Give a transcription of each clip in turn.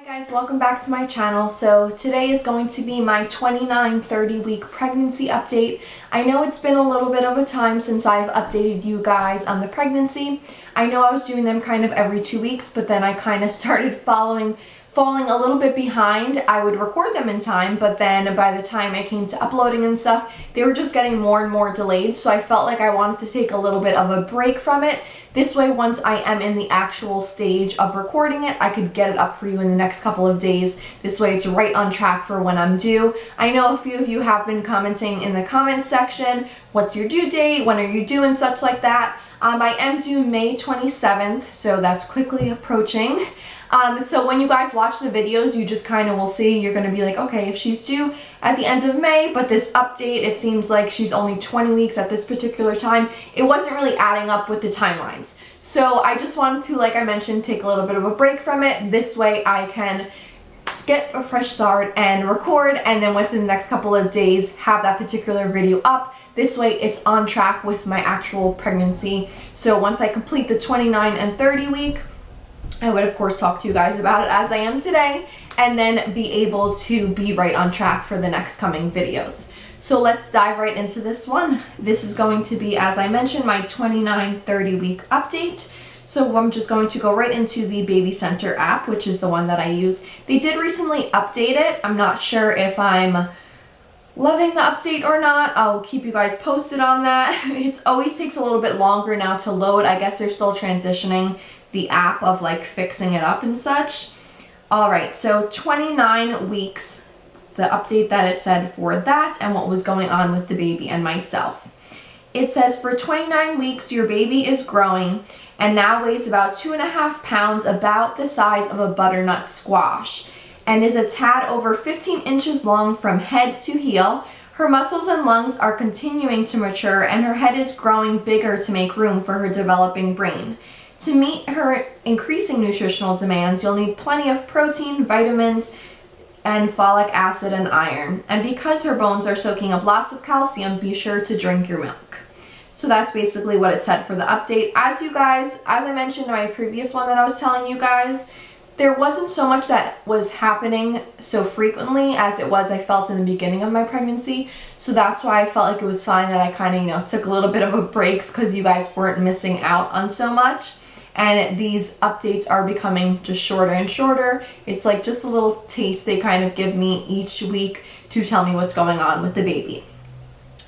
Hi guys, welcome back to my channel. So today is going to be my 29-30 week pregnancy update. I know it's been a little bit of a time since I've updated you guys on the pregnancy. I know I was doing them kind of every 2 weeks, but then I kind of started falling a little bit behind. I would record them in time, but then by the time I came to uploading and stuff, they were just getting more and more delayed. So I felt like I wanted to take a little bit of a break from it. This way, once I am in the actual stage of recording it, I could get it up for you in the next couple of days. This way it's right on track for when I'm due. I know a few of you have been commenting in the comments section, what's your due date, when are you due, and such like that. I am due May 27th, so that's quickly approaching. So when you guys watch the videos, you just kind of will see, you're going to be like, okay, if she's due at the end of May, but this update, it seems like she's only 20 weeks at this particular time. It wasn't really adding up with the timelines. So I just wanted to, like I mentioned, take a little bit of a break from it. This way I can get a fresh start and record, and then within the next couple of days have that particular video up. This way it's on track with my actual pregnancy. So once I complete the 29 and 30 week, I would of course talk to you guys about it as I am today, and then be able to be right on track for the next coming videos. So let's dive right into this one. This is going to be, as I mentioned, my 29-30 week update. So I'm just going to go right into the Baby Center app, which is the one that I use. They did recently update it. I'm not sure if I'm loving the update or not. I'll keep you guys posted on that. It always takes a little bit longer now to load. I guess they're still transitioning the app of like fixing it up and such. Alright, so 29 weeks, the update that it said for that and what was going on with the baby and myself. It says for 29 weeks your baby is growing and now weighs about 2.5 pounds, about the size of a butternut squash, and is a tad over 15 inches long from head to heel. Her muscles and lungs are continuing to mature and her head is growing bigger to make room for her developing brain. To meet her increasing nutritional demands, you'll need plenty of protein, vitamins, and folic acid and iron. And because her bones are soaking up lots of calcium, be sure to drink your milk. So that's basically what it said for the update. As I mentioned in my previous one that I was telling you guys, there wasn't so much that was happening so frequently as it was, I felt, in the beginning of my pregnancy. So that's why I felt like it was fine that I kind of, took a little bit of a break, because you guys weren't missing out on so much. And these updates are becoming just shorter and shorter. It's like just a little taste they kind of give me each week to tell me what's going on with the baby.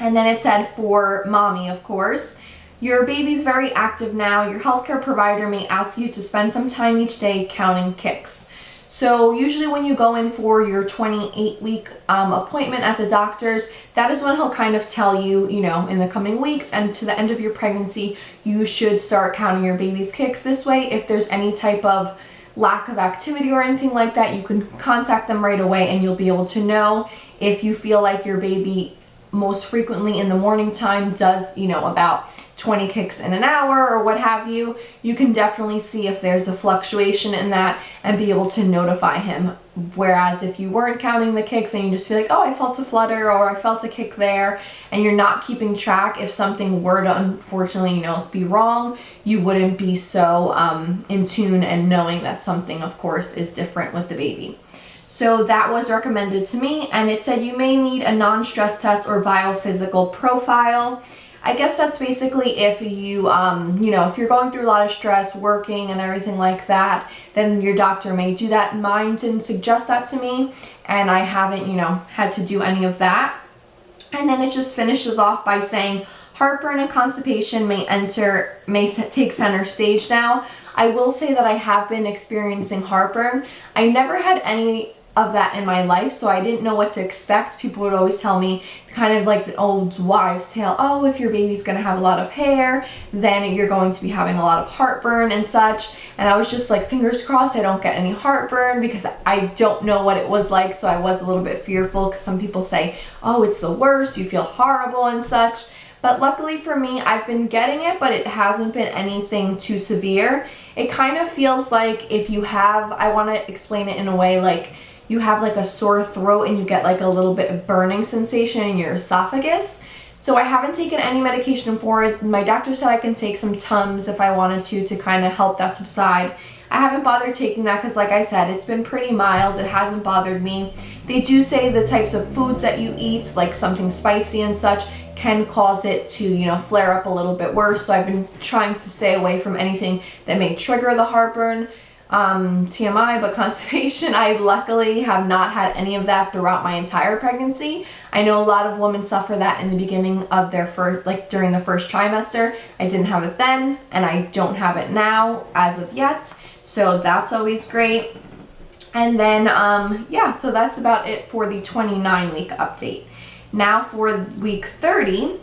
And then it said for mommy, of course, your baby's very active now. Your healthcare provider may ask you to spend some time each day counting kicks. So usually when you go in for your 28-week appointment at the doctor's, that is when he'll kind of tell you, in the coming weeks and to the end of your pregnancy, you should start counting your baby's kicks. This way, if there's any type of lack of activity or anything like that, you can contact them right away and you'll be able to know. If you feel like your baby most frequently in the morning time does, about 20 kicks in an hour or what have you, you can definitely see if there's a fluctuation in that and be able to notify him. Whereas if you weren't counting the kicks and you just feel like, oh, I felt a flutter or I felt a kick there, and you're not keeping track, if something were to unfortunately, be wrong, you wouldn't be so in tune and knowing that something, of course, is different with the baby. So that was recommended to me, and it said you may need a non-stress test or biophysical profile. I guess that's basically if you, if you're going through a lot of stress, working and everything like that, then your doctor may do that. Mine didn't suggest that to me, and I haven't, had to do any of that. And then it just finishes off by saying heartburn and constipation may take center stage now. I will say that I have been experiencing heartburn. I never had any of that in my life, so I didn't know what to expect. People would always tell me, kind of like the old wives' tale, oh, if your baby's gonna have a lot of hair, then you're going to be having a lot of heartburn and such. And I was just like, fingers crossed I don't get any heartburn, because I don't know what it was like, so I was a little bit fearful, because some people say, oh, it's the worst, you feel horrible and such. But luckily for me, I've been getting it, but it hasn't been anything too severe. It kind of feels like if you have, I want to explain it in a way like you have like a sore throat and you get like a little bit of burning sensation in your esophagus. So I haven't taken any medication for it. My doctor said I can take some Tums if I wanted to kind of help that subside. I haven't bothered taking that because, like I said, it's been pretty mild. It hasn't bothered me. They do say the types of foods that you eat, like something spicy and such, can cause it to, you know, flare up a little bit worse. So I've been trying to stay away from anything that may trigger the heartburn. TMI, but constipation, I luckily have not had any of that throughout my entire pregnancy. I know a lot of women suffer that in the beginning of their first, like during the first trimester. I didn't have it then, and I don't have it now as of yet. So that's always great. And then, yeah, so that's about it for the 29-week update. Now for week 30,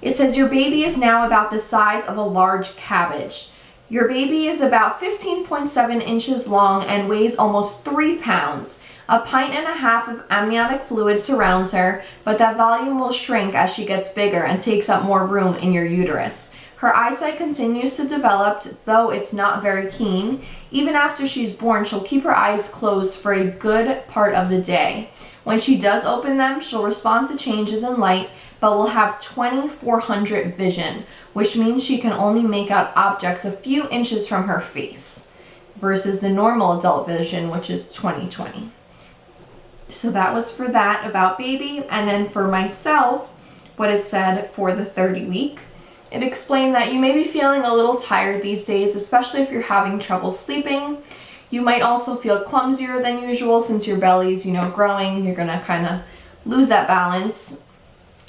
it says your baby is now about the size of a large cabbage. Your baby is about 15.7 inches long and weighs almost 3 pounds. A pint and a half of amniotic fluid surrounds her, but that volume will shrink as she gets bigger and takes up more room in your uterus. Her eyesight continues to develop, though it's not very keen. Even after she's born, she'll keep her eyes closed for a good part of the day. When she does open them, she'll respond to changes in light, but will have 2400 vision, which means she can only make out objects a few inches from her face, versus the normal adult vision, which is 20/20. So that was for that about baby. And then for myself, what it said for the 30 week, it explained that you may be feeling a little tired these days, especially if you're having trouble sleeping. You might also feel clumsier than usual since your belly's, you know, growing. You're gonna kind of lose that balance.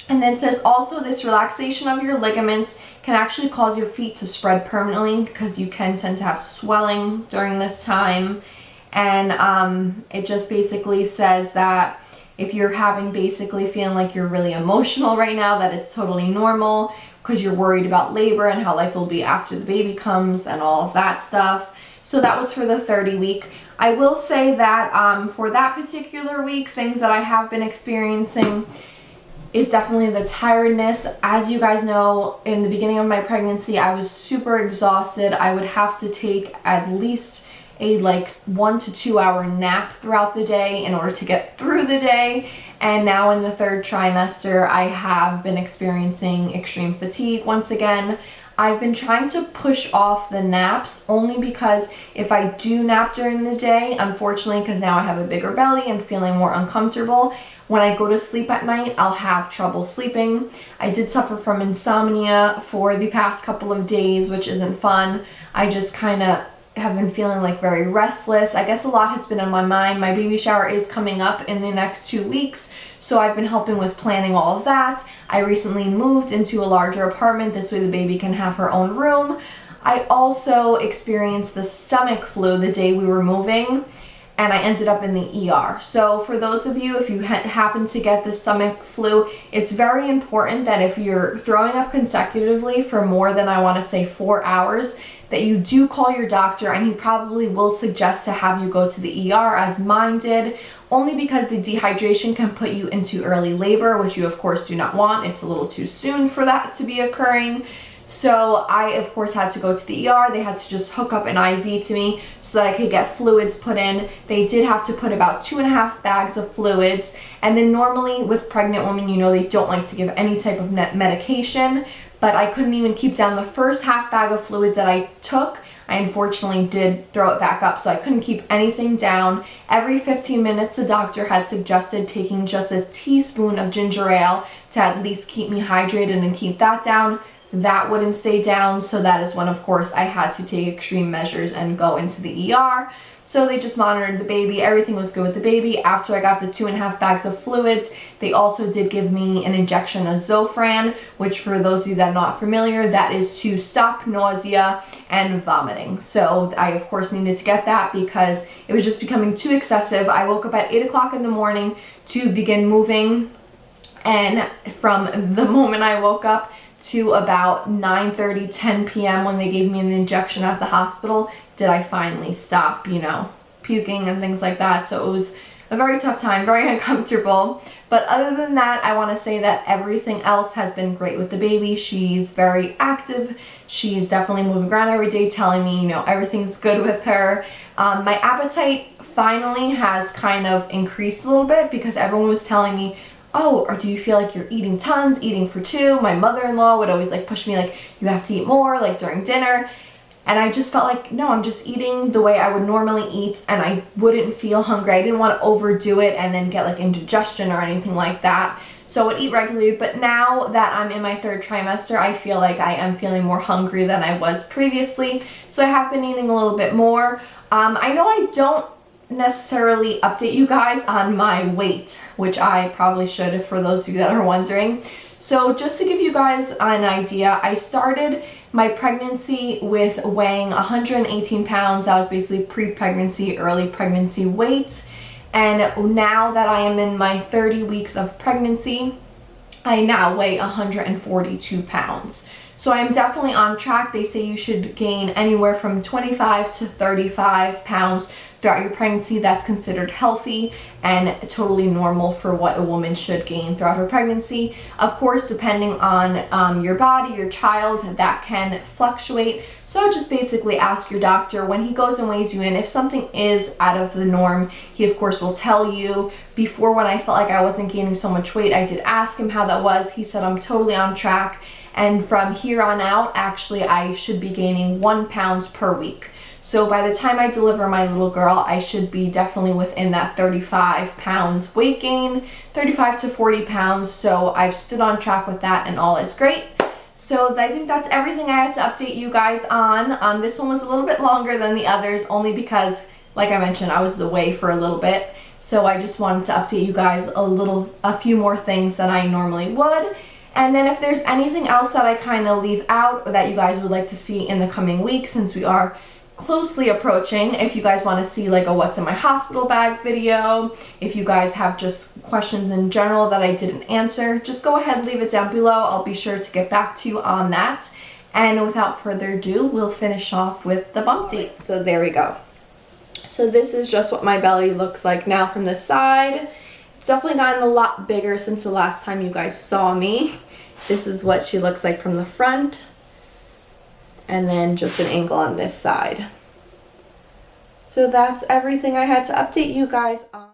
And then it says also this relaxation of your ligaments can actually cause your feet to spread permanently because you can tend to have swelling during this time. And it just basically says that if you're having basically feeling like you're really emotional right now, that it's totally normal because you're worried about labor and how life will be after the baby comes and all of that stuff. So that was for the 30 week. I will say that for that particular week, things that I have been experiencing is definitely the tiredness. As you guys know, in the beginning of my pregnancy, I was super exhausted. I would have to take at least a 1 to 2 hour nap throughout the day in order to get through the day. And now in the third trimester, I have been experiencing extreme fatigue once again. I've been trying to push off the naps only because if I do nap during the day, unfortunately, because now I have a bigger belly and feeling more uncomfortable, when I go to sleep at night, I'll have trouble sleeping. I did suffer from insomnia for the past couple of days, which isn't fun. I just kind of have been feeling like very restless. I guess a lot has been on my mind. My baby shower is coming up in the next 2 weeks, so I've been helping with planning all of that. I recently moved into a larger apartment. This way the baby can have her own room. I also experienced the stomach flu the day we were moving, and I ended up in the ER. So for those of you, if you happen to get the stomach flu, it's very important that if you're throwing up consecutively for more than, I want to say, 4 hours, that you do call your doctor, and he probably will suggest to have you go to the ER as mine did, only because the dehydration can put you into early labor, which you of course do not want. It's a little too soon for that to be occurring. So I of course had to go to the ER. They had to just hook up an IV to me so that I could get fluids put in. They did have to put about 2.5 bags of fluids. And then normally with pregnant women, you know, they don't like to give any type of medication, but I couldn't even keep down the first half bag of fluids that I took. I unfortunately did throw it back up, so I couldn't keep anything down. Every 15 minutes, the doctor had suggested taking just a teaspoon of ginger ale to at least keep me hydrated and keep that down. That wouldn't stay down, so that is when, of course, I had to take extreme measures and go into the ER. So they just monitored the baby. Everything was good with the baby. After I got the 2.5 bags of fluids, they also did give me an injection of Zofran, which for those of you that are not familiar, that is to stop nausea and vomiting. So I, of course, needed to get that because it was just becoming too excessive. I woke up at 8 o'clock in the morning to begin moving. And from the moment I woke up to about 9:30, 10 p.m. when they gave me an injection at the hospital, did I finally stop, you know, puking and things like that. So it was a very tough time, very uncomfortable. But other than that, I want to say that everything else has been great with the baby. She's very active. She's definitely moving around every day, telling me, you know, everything's good with her. My appetite finally has kind of increased a little bit because everyone was telling me, oh, or do you feel like you're eating tons, eating for two? My mother-in-law would always like push me like, you have to eat more, like during dinner. and I just felt like, no, I'm just eating the way I would normally eat and I wouldn't feel hungry. I didn't want to overdo it and then get like indigestion or anything like that. So I would eat regularly, but now that I'm in my 3rd trimester, I feel like I am feeling more hungry than I was previously. So I have been eating a little bit more. I know I don't necessarily update you guys on my weight, which I probably should for those of you that are wondering. So just to give you guys an idea, I started my pregnancy with weighing 118 pounds. That was basically pre-pregnancy, early pregnancy weight. And now that I am in my 30 weeks of pregnancy, I now weigh 142 pounds. So I'm definitely on track. They say you should gain anywhere from 25 to 35 pounds throughout your pregnancy. That's considered healthy and totally normal for what a woman should gain throughout her pregnancy. Of course, depending on your body, your child, that can fluctuate. So just basically ask your doctor when he goes and weighs you in. If something is out of the norm, he of course will tell you. Before, when I felt like I wasn't gaining so much weight, I did ask him how that was. He said I'm totally on track. And from here on out, actually, I should be gaining 1 pound per week. So by the time I deliver my little girl, I should be definitely within that 35 pounds weight gain, 35 to 40 pounds. So I've stood on track with that and all is great. So I think that's everything I had to update you guys on. This one was a little bit longer than the others, only because, like I mentioned, I was away for a little bit. So I just wanted to update you guys a few more things than I normally would. And then if there's anything else that I kind of leave out or that you guys would like to see in the coming weeks, since we are closely approaching, if you guys want to see like a what's in my hospital bag video, if you guys have just questions in general that I didn't answer, just go ahead and leave it down below. I'll be sure to get back to you on that. And without further ado, we'll finish off with the bump date. So there we go. So this is just what my belly looks like now from the side. It's definitely gotten a lot bigger since the last time you guys saw me. This is what she looks like from the front. And then just an angle on this side. So that's everything I had to update you guys on.